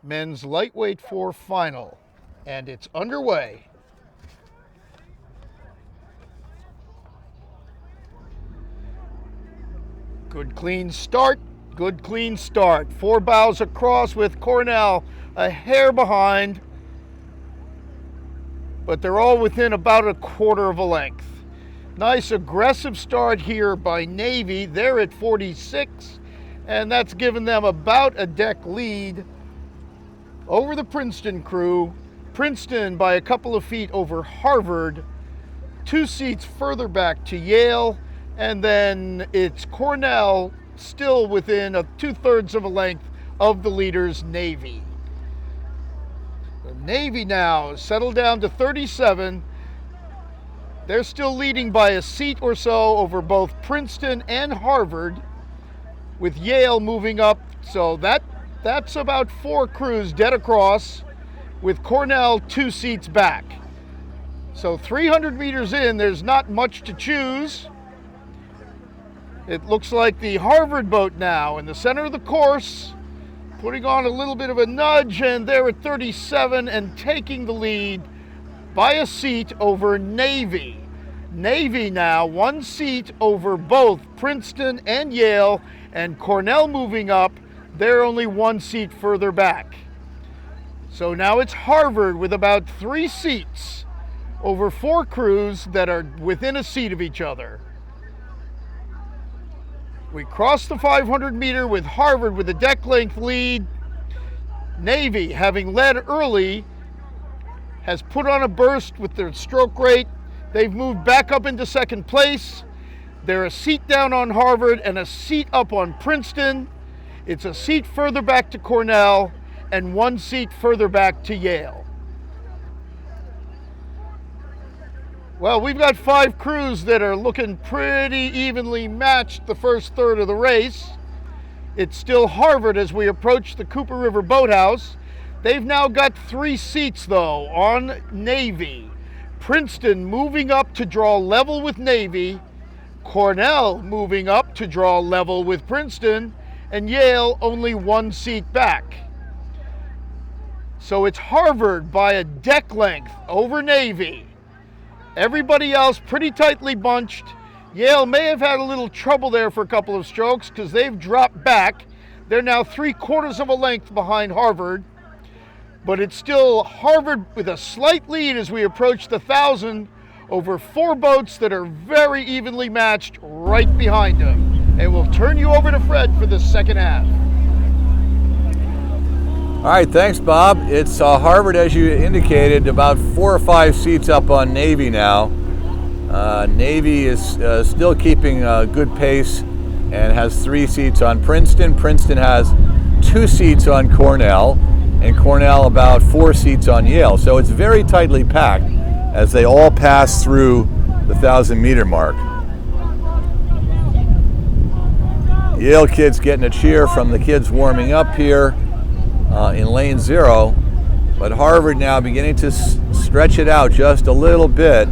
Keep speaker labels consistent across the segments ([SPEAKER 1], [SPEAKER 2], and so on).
[SPEAKER 1] men's lightweight 4 final, and it's underway. Good clean start, good clean start. 4 bows across with Cornell a hair behind, but they're all within about a quarter of a length. Nice aggressive start here by Navy. They're at 46, and that's given them about a deck lead over the Princeton crew. Princeton by a couple of feet over Harvard, 2 seats further back to Yale, and then it's Cornell still within 2/3 of a length of the leaders, Navy. The Navy now settled down to 37. They're still leading by a seat or so over both Princeton and Harvard, with Yale moving up. So that's about 4 crews dead across, with Cornell 2 seats back. So 300 meters in, there's not much to choose. It looks like the Harvard boat now in the center of the course, putting on a little bit of a nudge, and they're at 37 and taking the lead by a seat over Navy. Navy now 1 seat over both Princeton and Yale, and Cornell moving up. They're only 1 seat further back. So now it's Harvard with about 3 seats over 4 crews that are within a seat of each other. We crossed the 500 meter with Harvard with a deck length lead. Navy, having led early, has put on a burst with their stroke rate. They've moved back up into second place. They're a seat down on Harvard and a seat up on Princeton. It's a seat further back to Cornell and 1 seat further back to Yale. Well, we've got 5 crews that are looking pretty evenly matched the first third of the race. It's still Harvard as we approach the Cooper River Boathouse. They've now got 3 seats, though, on Navy. Princeton moving up to draw level with Navy, Cornell moving up to draw level with Princeton, and Yale only 1 seat back. So it's Harvard by a deck length over Navy. Everybody else pretty tightly bunched. Yale may have had a little trouble there for a couple of strokes because they've dropped back. They're now 3/4 of a length behind Harvard. But it's still Harvard with a slight lead as we approach the 1,000 over 4 boats that are very evenly matched right behind them. And we'll turn you over to Fred for the second half.
[SPEAKER 2] All right, thanks, Bob. It's Harvard, as you indicated, about 4 or 5 seats up on Navy now. Navy is still keeping a good pace and has 3 seats on Princeton. Princeton has 2 seats on Cornell, and Cornell about 4 seats on Yale. So it's very tightly packed as they all pass through the 1,000-meter mark. Yale kids getting a cheer from the kids warming up here in lane 0, but Harvard now beginning to stretch it out just a little bit.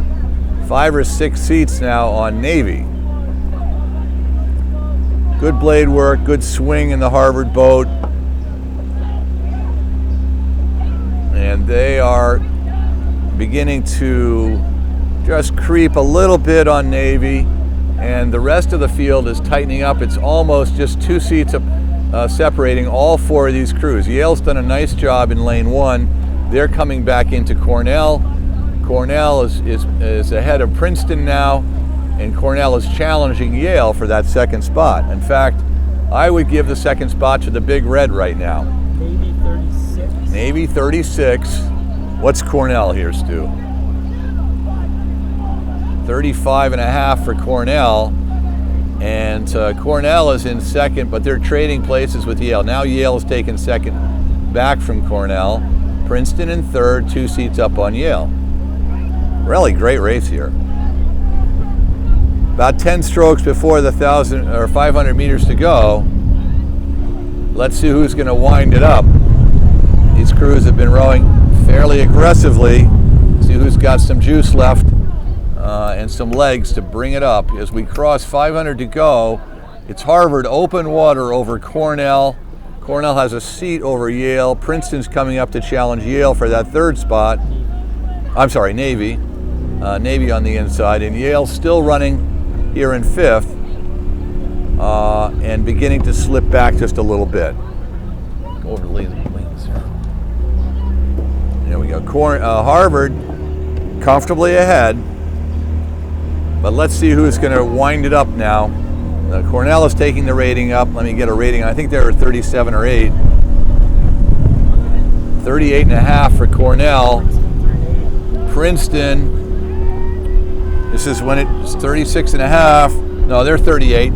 [SPEAKER 2] 5 or 6 seats now on Navy. Good blade work, good swing in the Harvard boat. And they are beginning to just creep a little bit on Navy, and the rest of the field is tightening up. It's almost just 2 seats separating all 4 of these crews. Yale's done a nice job in lane 1. They're coming back into Cornell. Cornell is ahead of Princeton now, and Cornell is challenging Yale for that second spot. In fact, I would give the second spot to the Big Red right now.
[SPEAKER 3] Navy 36.
[SPEAKER 2] Navy 36. What's Cornell here, Stu? 35.5 for Cornell. And Cornell is in second, but they're trading places with Yale. Now Yale is taking second back from Cornell. Princeton in third, 2 seats up on Yale. Really great race here. About 10 strokes before the 1,000 or 500 meters to go. Let's see who's going to wind it up. These crews have been rowing fairly aggressively. See who's got some juice left and some legs to bring it up. As we cross 500 to go, it's Harvard open water over Cornell. Cornell has a seat over Yale. Princeton's coming up to challenge Yale for that third spot. I'm sorry, Navy. Navy on the inside, and Yale's still running here in fifth, and beginning to slip back just a little bit. Go over the lanes here. There we go. Harvard comfortably ahead, but let's see who's going to wind it up now. Cornell is taking the rating up. Let me get a rating. I think they were 37 or 8. 38 and a half for Cornell. Princeton, this is when it's 36 and a half. No, they're 38.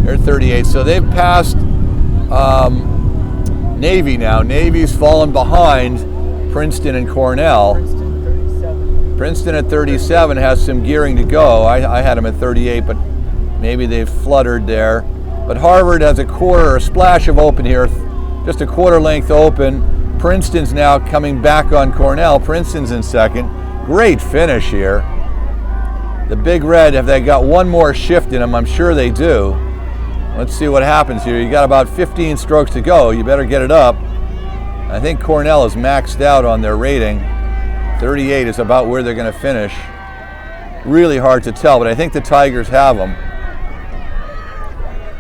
[SPEAKER 2] They're 38. So they've passed Navy now. Navy's fallen behind Princeton and Cornell. Princeton at 37 has some gearing to go. I had them at 38, but maybe they've fluttered there. But Harvard has a splash of open here, just a quarter length open. Princeton's now coming back on Cornell. Princeton's in second. Great finish here. The Big Red, if they got one more shift in them, I'm sure they do. Let's see what happens here. You got about 15 strokes to go. You better get it up. I think Cornell is maxed out on their rating. 38 is about where they're going to finish. Really hard to tell, but I think the Tigers have them.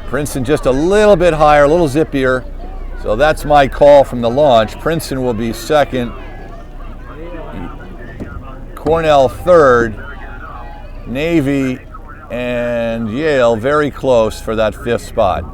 [SPEAKER 2] Princeton just a little bit higher, a little zippier. So that's my call from the launch. Princeton will be second. Cornell third. Navy and Yale very close for that fifth spot.